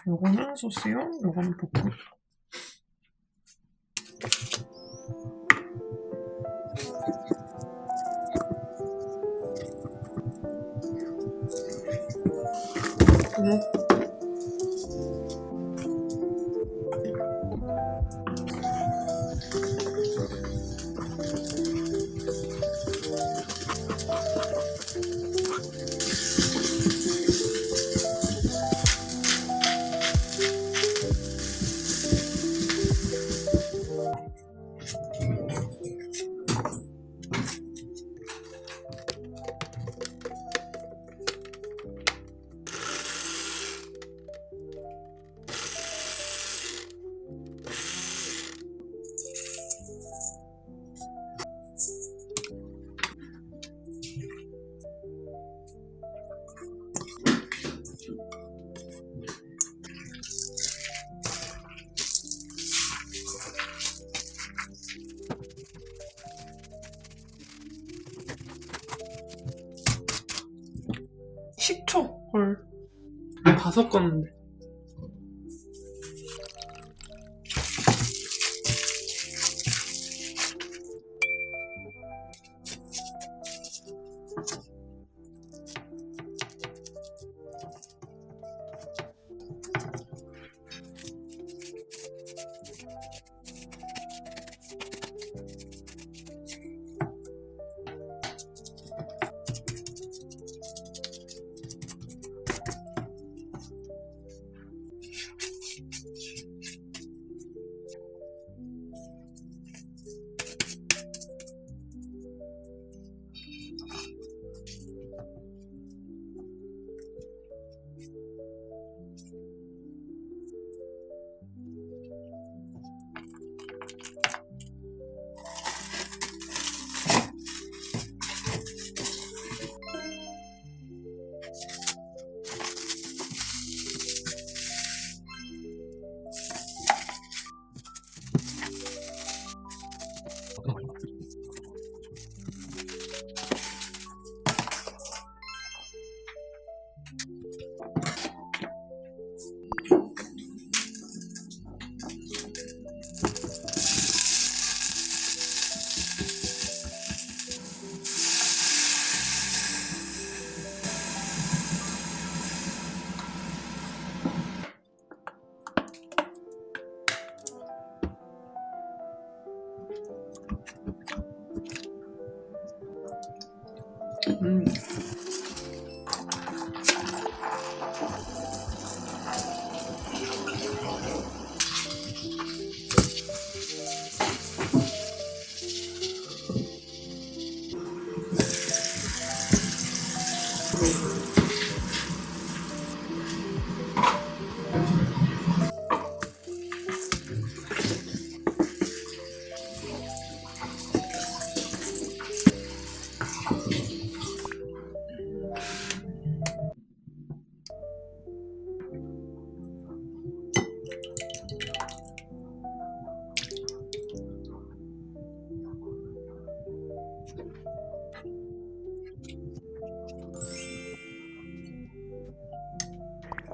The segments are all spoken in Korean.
요거는 소스용, 요거는 볶음. 식초 헐 다 섞었는데.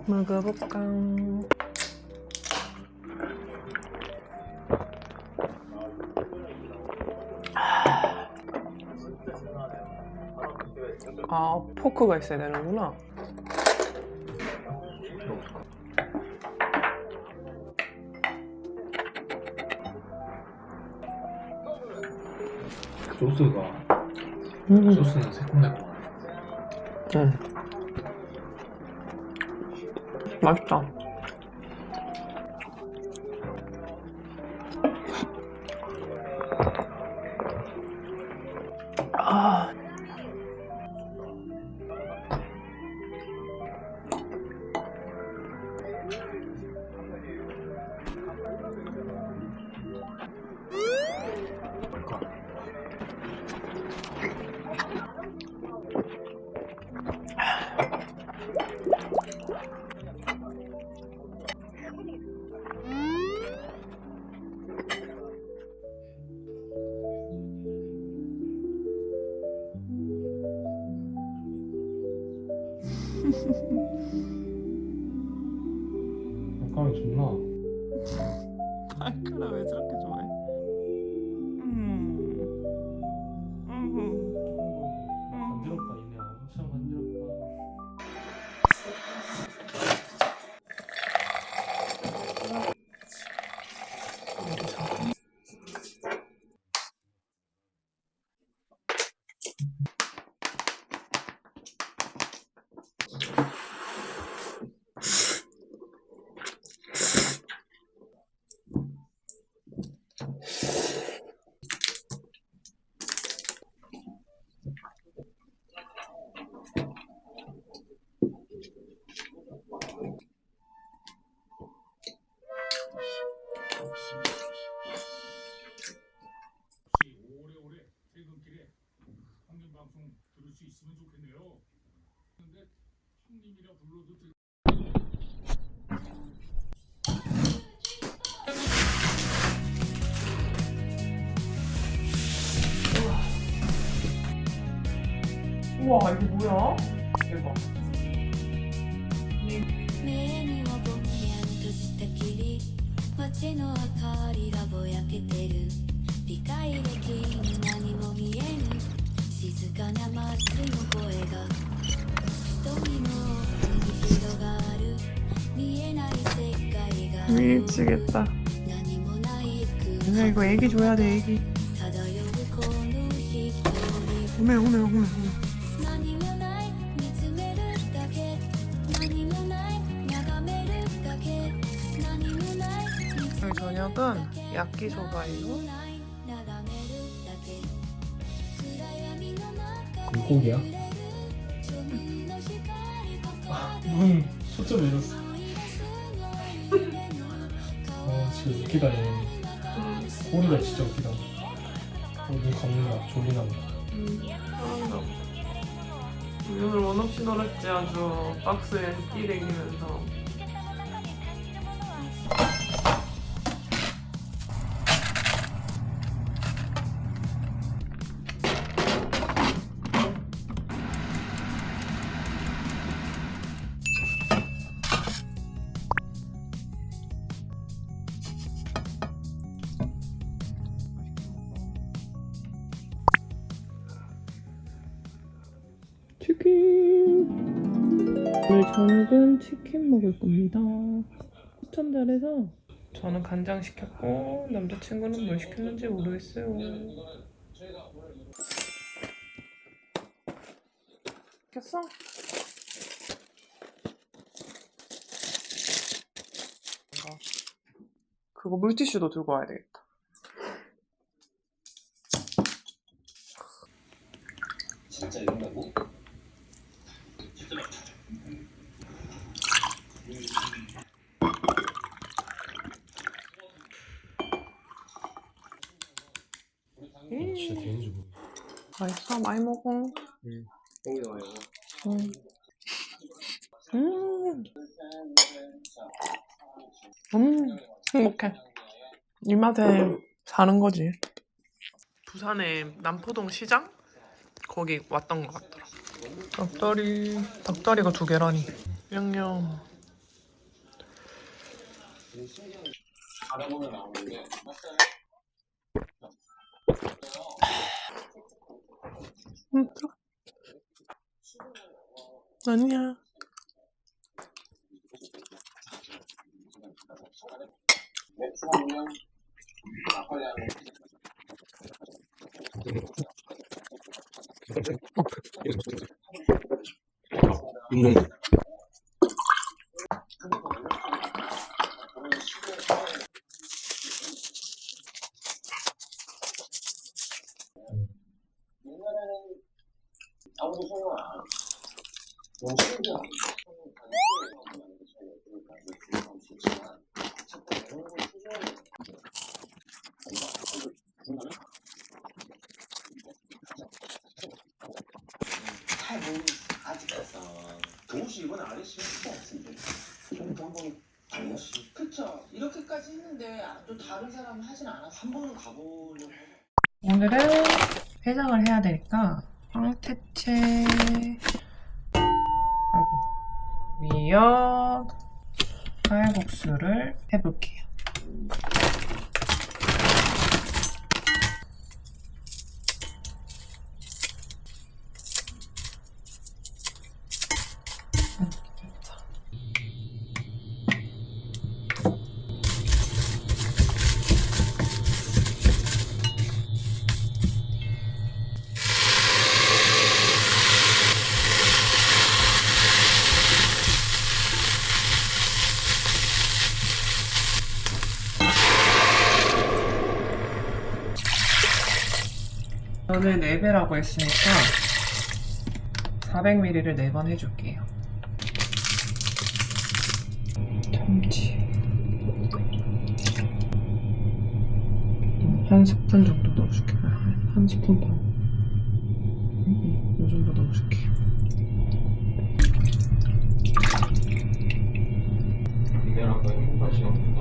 먹어볼까? 아, 포크가 있어야 되는구나. 소스는 새콤달콤하네. 맛있다. 아. 발가락이 좋나? 발가락 왜 저렇게 좋아해? 간지럽다 이네. 엄청 간지럽다. 오래오래 퇴근길에 형님 방송 들을 수 있으면 좋겠네요. 근데 형님이라 불러도 될... 우와 이게 뭐야? 대박. 目にはぼんやりとした霧街の明かりがぼやけてる理解できぬ何も見えぬ静かな街の声が瞳の奥に広がる見えない世界が 미치겠다. 何もない空 그냥 이거 애기 줘야 돼 애기. 漂うこの瞳 오메 오메 오메 오메. 何もない見つめるだけ何もない眺めるだけ何もない 오늘 저녁은 야끼소바예요. 물고기야? 눈 초점 잃었어. 진짜 웃기다 얘. 꼬리가 진짜 웃기다. 눈 감는다. 졸리난다. 오늘 원 없이 놀았지 아주 박스에 끼래기면서. 치킨. 오늘 저녁은 치킨 먹을 겁니다. 추천 잘해서 저는 간장 시켰고 남자친구는 뭘 시켰는지 모르겠어요. 시켰어? 그거 물티슈도 들고 와야 되겠다. 진짜 이런다고? 진짜 되는지 모르겠어. 맛있어? 많이 먹어. 너무 좋아요. 행복해. 이 맛에 사는 거지. 부산의 남포동 시장? 거기 왔던 것 같더라. 닭다리가 2개라니. 양념. 알아보면 나오는데 아니야. 맥주 한명 막걸리 한 옛날에는 아무도 소용 안 하고 너무 신기하고 아직까지 동시 이번 아저씨 수가 없는데 형도 한번 동시 그쵸 이렇게까지 했는데 또 다른 사람은 하진 않았어 한 번은 가보려고 오늘은 해장을 해야 되니까 황태채 아이고 미역 쌀국수를 해볼게요. 저는 4배라고 했으니까 400ml를 4번 해줄게요. 참치 한 스푼 정도 넣어줄게요. 한 스푼 반. 이 정도 넣어줄게요. 이메랑과 행복한 시간입니다.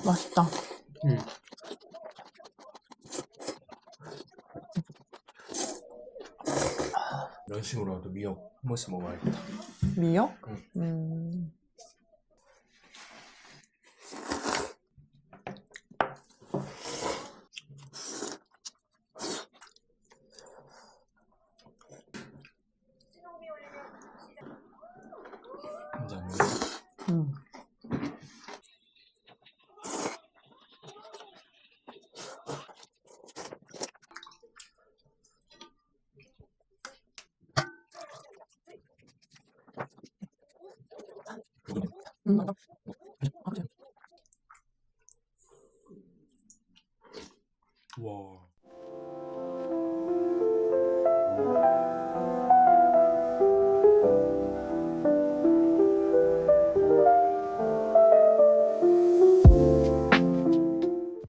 맛있다. 이런 식으로라도 미역 한 번씩 먹어야겠다. 미역? 응. 이제 안 먹어.